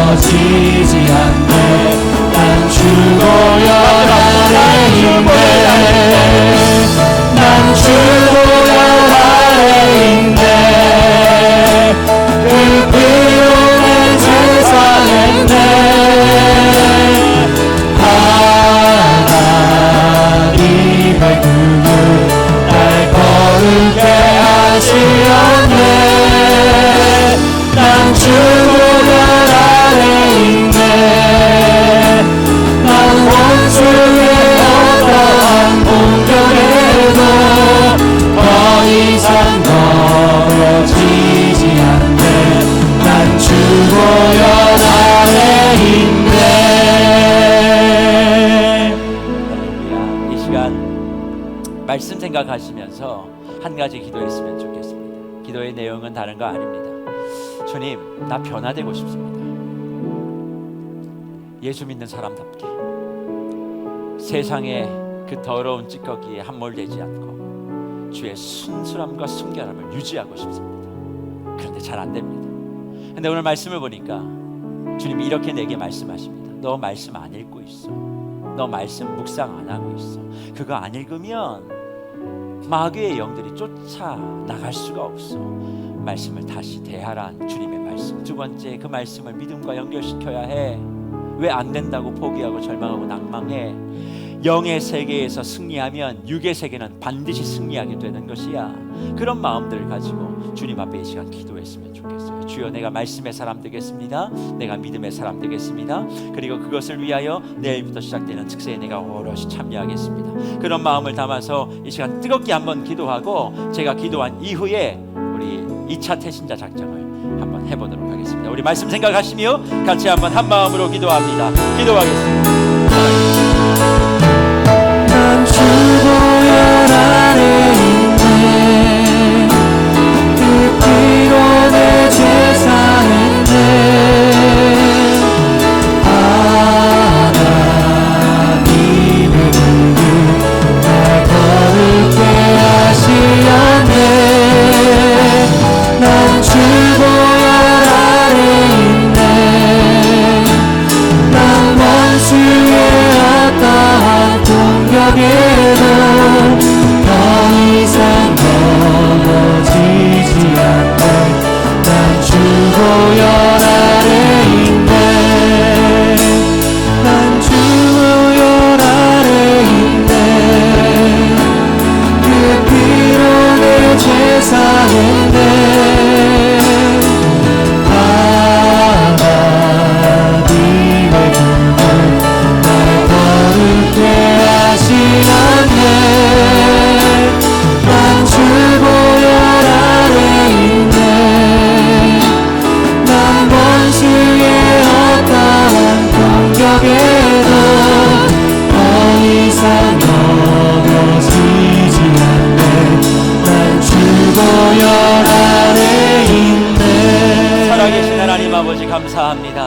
S2: 넘어지지 않네. 난 주고요 아래인데, 난 주고요 아래인데, 그 피로 내 제사했네. 하나님의 구주 날 거룩해 하시었네. 난 주고요 아래 있네. 난 원수의 어떠한 공격에도 더 이상 넘어지지 않네. 난 주고요 아래 있네.
S1: 할렐루야. 이 시간 말씀 생각하시면서 한 가지 기도했으면 좋겠습니다. 기도의 내용은 다른 거 아닙니다. 주님, 나 변화되고 싶습니다. 예수 믿는 사람답게 세상의 그 더러운 찌꺼기에 함몰되지 않고 주의 순수함과 순결함을 유지하고 싶습니다. 그런데 잘 안 됩니다. 근데 오늘 말씀을 보니까 주님이 이렇게 내게 말씀하십니다. 너 말씀 안 읽고 있어. 너 말씀 묵상 안 하고 있어. 그거 안 읽으면 마귀의 영들이 쫓아나갈 수가 없어. 말씀을 다시 대하란 주님의 말씀. 두 번째, 그 말씀을 믿음과 연결시켜야 해. 왜 안 된다고 포기하고 절망하고 낭망해? 영의 세계에서 승리하면 육의 세계는 반드시 승리하게 되는 것이야. 그런 마음들을 가지고 주님 앞에 이 시간 기도했으면 좋겠어요. 주여, 내가 말씀의 사람 되겠습니다. 내가 믿음의 사람 되겠습니다. 그리고 그것을 위하여 내일부터 시작되는 특세에 내가 오롯이 참여하겠습니다. 그런 마음을 담아서 이 시간 뜨겁게 한번 기도하고, 제가 기도한 이후에 우리 2차 태신자 작정을 한번 해보도록 하겠습니다. 우리 말씀 생각하시며 같이 한번 한 마음으로 기도합니다. 기도하겠습니다.
S2: 난 주고요 아래 있네. 그 피로 내 제사했네. 하나님의 구주 날 거룩해 하시었네. 난 주고요 아래 있네. 난 원수의 어떠한 공격에도 더 이상 넘어지지 않네. 난 주고요 아래 있네. 난 주고요 아래 있네. 그 피로 내 제사했네. 하나님의 구주 날 거룩해 하시었네. 난 주고요 아래 있네. 난 원수의 어떠한 공격에도 더 이상 넘어지지 않네. 난 주고요 아래 있네.
S1: 살아계신 하나님 아버지, 감사합니다.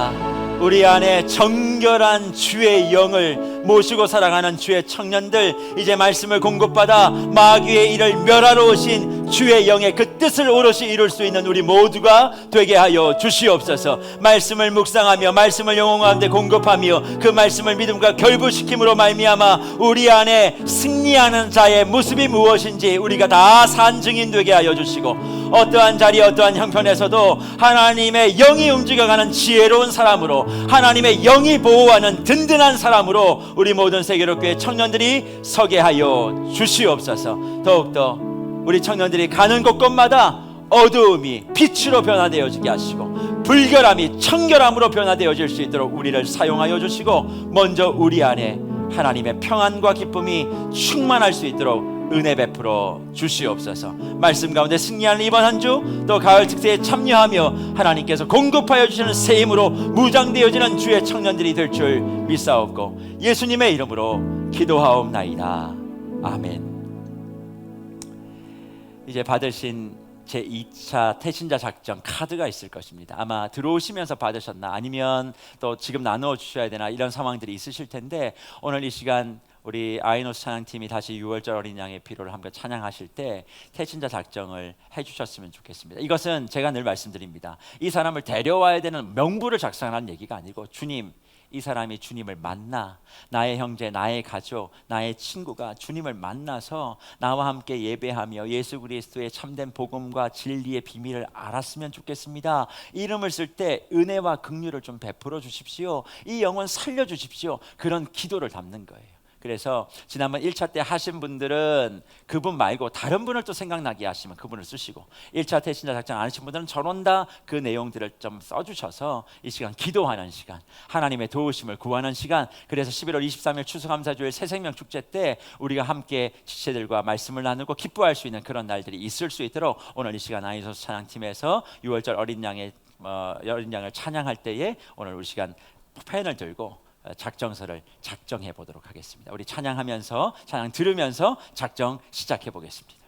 S1: 우리 안에 정결한 주의 영을 모시고 살아가는 주의 청년들, 이제 말씀을 공급받아 마귀의 일을 멸하러 오신 주의 영의 그 뜻을 오롯이 이룰 수 있는 우리 모두가 되게 하여 주시옵소서. 말씀을 묵상하며 말씀을 영혼 가운데 공급하며 그 말씀을 믿음과 결부시킴으로 말미암아 우리 안에 승리하는 자의 모습이 무엇인지 우리가 다 산증인 되게 하여 주시고, 어떠한 자리 어떠한 형편에서도 하나님의 영이 움직여가는 지혜로운 사람으로, 하나님의 영이 보호하는 든든한 사람으로 우리 모든 세계로교회 청년들이 서게 하여 주시옵소서. 더욱더 우리 청년들이 가는 곳곳마다 어두움이 빛으로 변화되어지게 하시고, 불결함이 청결함으로 변화되어질 수 있도록 우리를 사용하여 주시고, 먼저 우리 안에 하나님의 평안과 기쁨이 충만할 수 있도록 은혜 베풀어 주시옵소서. 말씀 가운데 승리하는 이번 한 주, 또 가을 특세에 참여하며 하나님께서 공급하여 주시는 새 힘으로 무장되어지는 주의 청년들이 될 줄 믿사옵고, 예수님의 이름으로 기도하옵나이다. 아멘. 이제 받으신 제2차 태신자 작정 카드가 있을 것입니다. 아마 들어오시면서 받으셨나, 아니면 또 지금 나누어 주셔야 되나, 이런 상황들이 있으실 텐데, 오늘 이 시간 우리 아이노스 찬양팀이 다시 6월절 어린 양의 피로를 함께 찬양하실 때 태신자 작정을 해주셨으면 좋겠습니다. 이것은 제가 늘 말씀드립니다. 이 사람을 데려와야 되는 명부를 작성하는 얘기가 아니고, 주님, 이 사람이 주님을 만나, 나의 형제, 나의 가족, 나의 친구가 주님을 만나서 나와 함께 예배하며 예수 그리스도의 참된 복음과 진리의 비밀을 알았으면 좋겠습니다. 이름을 쓸 때 은혜와 긍휼을 좀 베풀어 주십시오. 이 영혼 살려 주십시오. 그런 기도를 담는 거예요. 그래서 지난번 1차 때 하신 분들은 그분 말고 다른 분을 또 생각나게 하시면 그분을 쓰시고, 1차 태신자 작정 안 하신 분들은 저런다 그 내용들을 좀 써주셔서 이 시간 기도하는 시간, 하나님의 도우심을 구하는 시간. 그래서 11월 23일 추수감사주일 새생명 축제 때 우리가 함께 지체들과 말씀을 나누고 기뻐할 수 있는 그런 날들이 있을 수 있도록 오늘 이 시간 아이소스 찬양팀에서 6월절 어린 양을 찬양할 때에 오늘 우리 시간 펜을 들고 작정서를 작정해 보도록 하겠습니다. 우리 찬양하면서, 찬양 들으면서 작정 시작해 보겠습니다.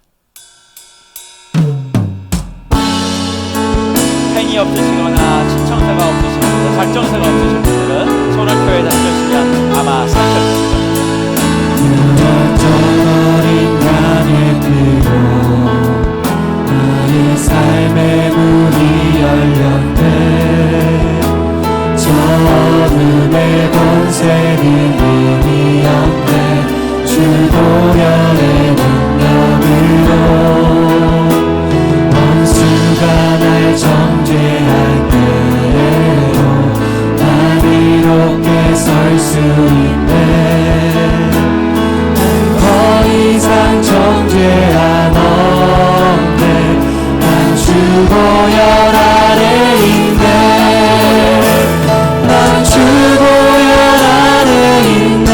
S1: 펜이 없으시거나 신청서가 없으신 분들, 작정서가 없으신 분들은 손을 펴에 던져주시면 아마 상처를
S2: 어린 양의 피로 나의 삶의 문이 열렸네. 저음의 본색이 이미었네. 주보혈의 능력으로 원수가 날 정죄할 때에도 난 이롭게 설 수 있네. 더 이상 정죄 안 없네. 난 주보혈 아래 있네. 난 주보혈 아래 있네.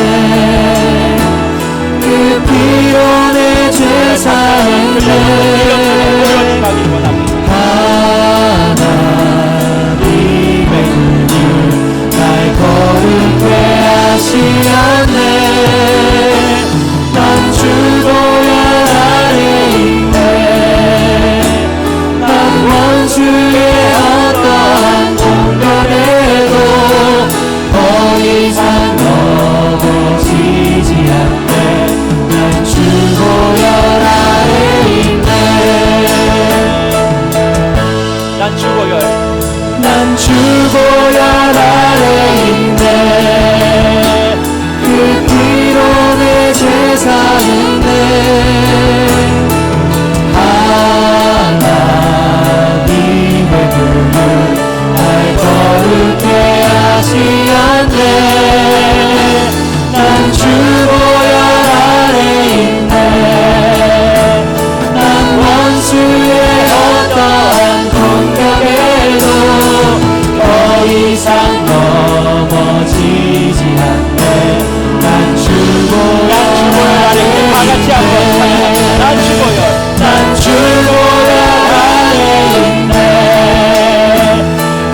S2: 그 피로 내 죄 사했네. 하나님의 눈이 날 거룩해 하시었네. 난 주보혈 아래 있네. 난 원수의 어떠한 공격에도 더 이상 넘어지지 않네. 난 주보혈 아래 있네.
S1: 난 주보혈,
S2: 난 주보혈 아래 있네. 그 피로 내 죄 사했네. 하나님의 분을 날 거룩해 하시었네. 난 주보혈 아래 있네. 난 원수의 어떠한 공격에도 더 이상 넘어지지 않네. 난 주보혈 아래
S1: 다같이 한번 찬양합니다. 난 주보혈,
S2: 난 주보혈 아래 있네.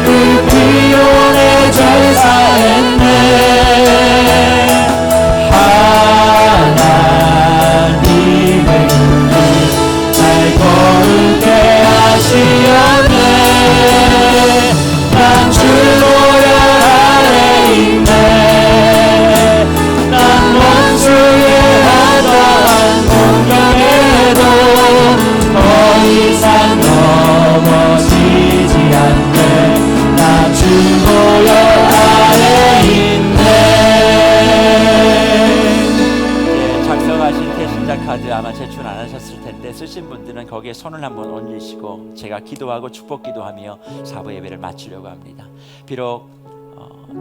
S2: 그 피로 내 죄 사했네. 하나님의 눈이 날 거룩해 하시었네. 난 주보혈 아래 있네. 난 원수의 어떠한 공격에도 더 이상 넘어지지 않네. 나 주보혈 아래 있네.
S1: 작성하신 태신자 카드 아마 제출 안 하셨을 텐데 쓰신 분들은 거기에 손을 한번 올리시고 제가 기도하고 축복 기도하며 사부 예배를 마치려고 합니다. 비록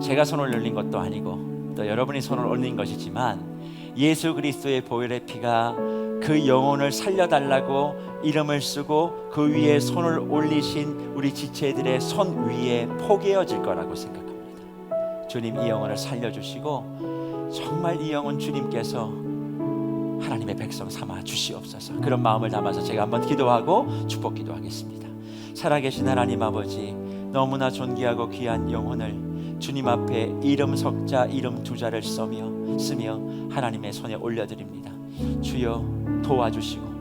S1: 제가 손을 올린 것도 아니고 또 여러분이 손을 올린 것이지만 예수 그리스도의 보혈의 피가 그 영혼을 살려달라고 이름을 쓰고 그 위에 손을 올리신 우리 지체들의 손 위에 포개어질 거라고 생각합니다. 주님, 이 영혼을 살려주시고 정말 이 영혼 주님께서 하나님의 백성 삼아 주시옵소서. 그런 마음을 담아서 제가 한번 기도하고 축복 기도하겠습니다. 살아계신 하나님 아버지, 너무나 존귀하고 귀한 영혼을 주님 앞에 이름 석자, 이름 두자를 쓰며 하나님의 손에 올려드립니다. 주여 도와주시고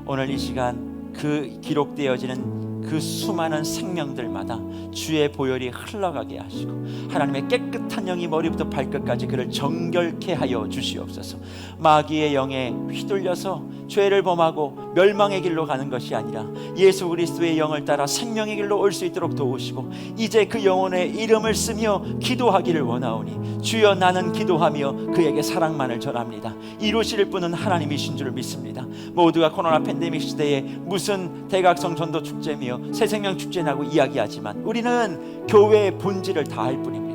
S1: 오늘 이 시간 그 기록되어지는 그 수많은 생명들마다 주의 보혈이 흘러가게 하시고 하나님의 깨끗한 영이 머리부터 발끝까지 그를 정결케 하여 주시옵소서. 마귀의 영에 휘둘려서 죄를 범하고 멸망의 길로 가는 것이 아니라 예수 그리스도의 영을 따라 생명의 길로 올 수 있도록 도우시고 이제 그 영혼의 이름을 쓰며 기도하기를 원하오니 주여 나는 기도하며 그에게 사랑만을 전합니다. 이루실 분은 하나님이신 줄 믿습니다. 모두가 코로나 팬데믹 시대에 무슨 대각성 전도 축제며 새생명 축제냐고 이야기하지만 우리는 교회의 본질을 다할 뿐입니다.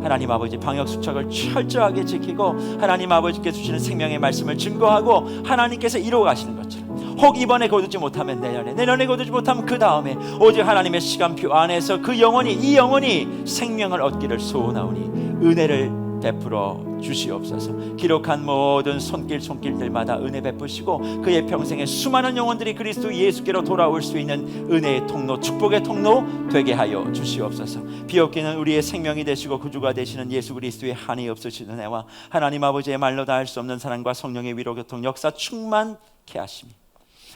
S1: 하나님 아버지 방역 수칙을 철저하게 지키고 하나님 아버지께서 주시는 생명의 말씀을 증거하고 하나님께서 이루어 가시는 것처럼 혹 이번에 거두지 못하면 내년에 거두지 못하면 그 다음에 오직 하나님의 시간표 안에서 그 영혼이 이 영혼이 생명을 얻기를 소원하오니 은혜를 베풀어 주시옵소서. 기록한 모든 손길들마다 은혜 베푸시고 그의 평생에 수많은 영혼들이 그리스도 예수께로 돌아올 수 있는 은혜의 통로, 축복의 통로 되게 하여 주시옵소서. 비옵기는 우리의 생명이 되시고 구주가 되시는 예수 그리스도의 한이 없으신 은혜와 하나님 아버지의 말로 다 할 수 없는 사랑과 성령의 위로 교통 역사 충만케 하시니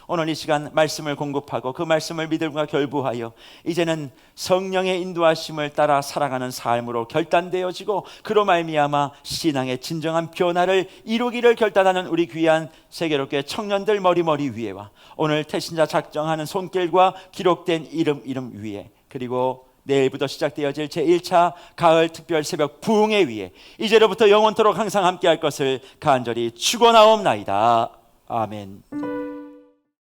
S1: 오늘 이 시간 말씀을 공급하고 그 말씀을 믿음과 결부하여 이제는 성령의 인도하심을 따라 살아가는 삶으로 결단되어지고 그로 말미암아 신앙의 진정한 변화를 이루기를 결단하는 우리 귀한 세계롭게 청년들 머리 위에와 오늘 태신자 작정하는 손길과 기록된 이름 위에 그리고 내일부터 시작되어질 제1차 가을 특별 새벽 부흥회 위에 이제로부터 영원토록 항상 함께할 것을 간절히 축원하옵나이다. 아멘.